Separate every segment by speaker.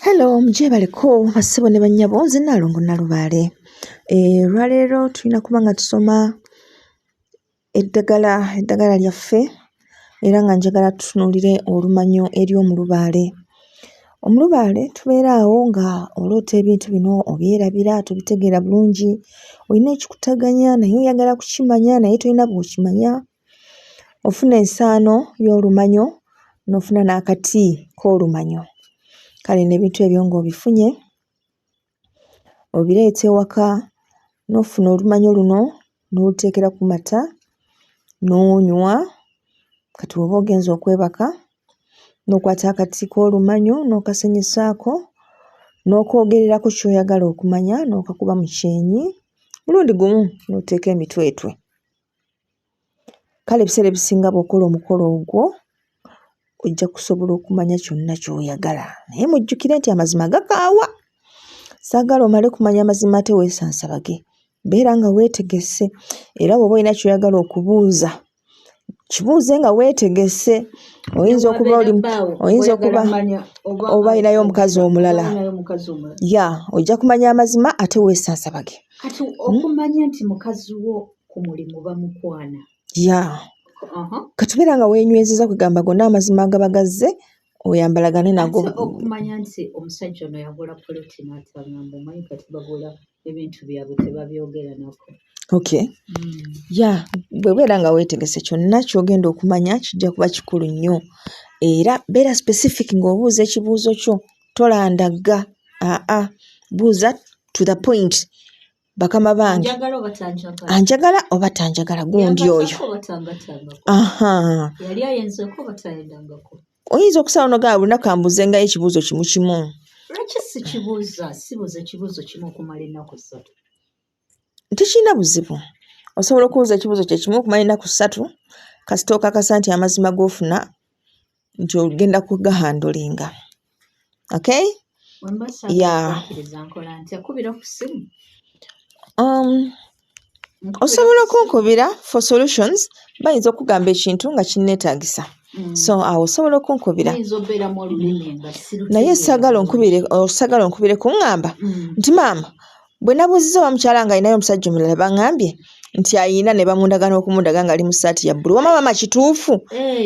Speaker 1: Hello mjebaleko basebo ne banyabo nze Nalongo Nalubaale. Lwaleero tulina kuba nga tusoma eddagala lyaffe era nga njagala tutunuulire olumanyo ery'omulubaale. Omulubaale tubeera awo nga oloota ebintu bino obyerabira tubitegeera bulungi, olina ekikutaganya naye oyagala kukimanya naye tolina bw'okimanya, ofuna ensaano y'olumanyo n'ofuna n'akati k'olumanyo. Kale n'ebintu ebyo ng'obifunye obireeta ewaka n'ofuna olumanyo luno n'oluteekera ku mata n'onywa. Kati bw'oba ogenze okwebaka n'okwata akati k'olumanyo n'okasenyesaako n'okwogererako ky'oyagala okumanya n'okakuba mu kyenyi mulundi gumu n'oteeka emitwetwe. Kale ebiseera ebisinga bw'okola omukolo ogwo ojja kusobola okumanya kyonna ky'oyagala, naye mujjukire nti amazima gakaawa. Saagala omale kumanya mazima ate weesansabage, beera nga weetegese era bw'oba olina ky'oyagala okubuuza kibuuze nga weetegese. Oyinza okuba oba olinayo omukazi omulala, ojja kumanya amazima ate weesansabage.
Speaker 2: Kati okumanya nti mukazi wo ku mulimu bamukwana.
Speaker 1: Katubeera nga weenywezeza kugamba gonna amazima agaba gazze oyambalagane nago.
Speaker 2: Okumanya nti omusajja ono yagula poloti n'atangamba omanyi kati bagula ebintu byabwe tebabyogera nako.
Speaker 1: Bwebeera nga weetegese kyonna ky'ogenda okumanya kijja kuba kikulu nnyo era beera specific ng'obuuza ekibuuzo kyo, tolandagga. Buuza to the point. Bakama bange anjagala oba tanjagala gundi oyo.
Speaker 2: Yali ayenzeko batayendangako.
Speaker 1: Oyinza okusala nogaa lunaku ambuzengayo ekibuuzo kimu kimu.
Speaker 2: Lwaki sibuuza ekibuuzo kimu okumala ennaku 3?
Speaker 1: Tekirina buzibu. Osobola okubuuza ekibuuzo kye kimu okumala ennaku 3 kasita okakasa nti amazima g'ofuna nti ogenda kugahandolinga. Osobola okunkubira for solutions. Bayinza okugamba ekintu nga kinneetaagisa, so awo osobola okunkubira naye sagala onkubire kuŋŋamba nti maama bwe nabuuziza oba mukyala nga alinayo omusajja omulala baŋŋambye nti ayina ne bamundagana okumundaga nga ali mu ssaati ya bbulu. Wama maama kituufu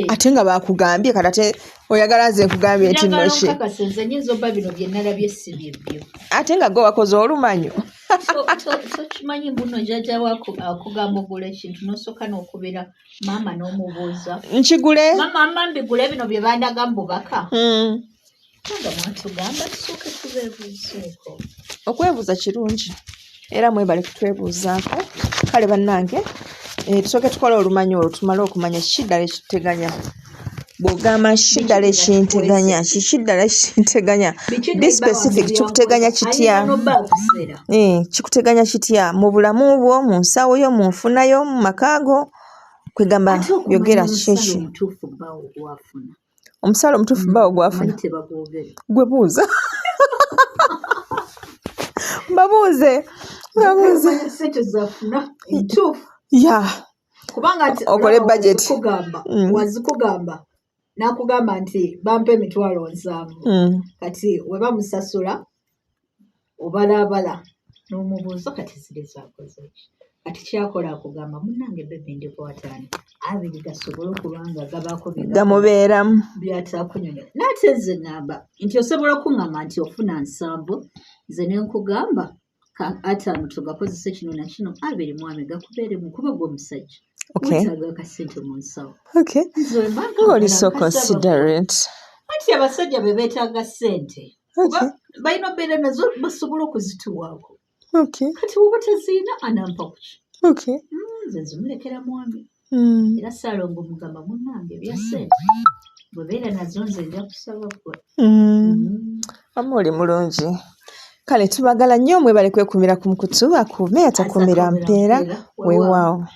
Speaker 1: ate nga bakugambye kati ate oyagala nze nkugambye nti noki ate nga gwe wakoze olumanyo.
Speaker 2: Tokimanyi mbuno jjajja akugamba ogula ekintu n'osooka n'okubira maama n'omubuuza
Speaker 1: nkigule
Speaker 2: maama mbigule bino bye bandaga mu bubaka nga mwatugamba tusooke tubeebuuzeeko.
Speaker 1: Okwebuuza kirungi era mwebale kutwebuuzaako. Kale bannange tusooke tukole olumanyo olwo tumale okumanya kiki ddala ekiteganya. Bw'ogamba kiki ddala ekinteganya, kiki ddala ekinteganya, be specific. Kikuteganya kitya? Kikuteganya kitya mu bulamu bwo, mu nsawo yo, mu nfuna yo, mu makaago? Kwegamba yogera kiki. Omusaala omutuufu bbaawo gwafuna. Gwe buuza. Babuuze. Okole budget.
Speaker 2: Wazikugamba n'akugamba nti bampe emitwalo 7. Kati we bamusasula obalaabala n'omubuuza kati ziri zaakoze ki. Kati kyakola akugamba munnange bebe ndikwataani 2 gasobole okulwanga gabaako
Speaker 1: gamubeeramu
Speaker 2: byatakunyonyola. Nate nze ŋŋamba nti osobola okuŋŋamba nti ofuna 7 nze ne nkugamba 5 tugakozesa kino na kino 2 gakubeeremu kuba gwe omusajja. Wetaaga akasente mu nsawo.
Speaker 1: Ng'oli so considerate.
Speaker 2: Anti abasajja be beetaaga ssente. Balina obeera nazo basobola okuzituwaako. Kati bw'oba tazirina anampa kuki. Nze nzimulekera mwami. Era Ssaalongo mugamba munnange ebya ssente bwebeera nazo nze nja kusaba ggwe.
Speaker 1: Oli mulungi. Kale tubagala nnyo mwebale kwekumira ku mukutu akuume atakumira mpeera weewaawo.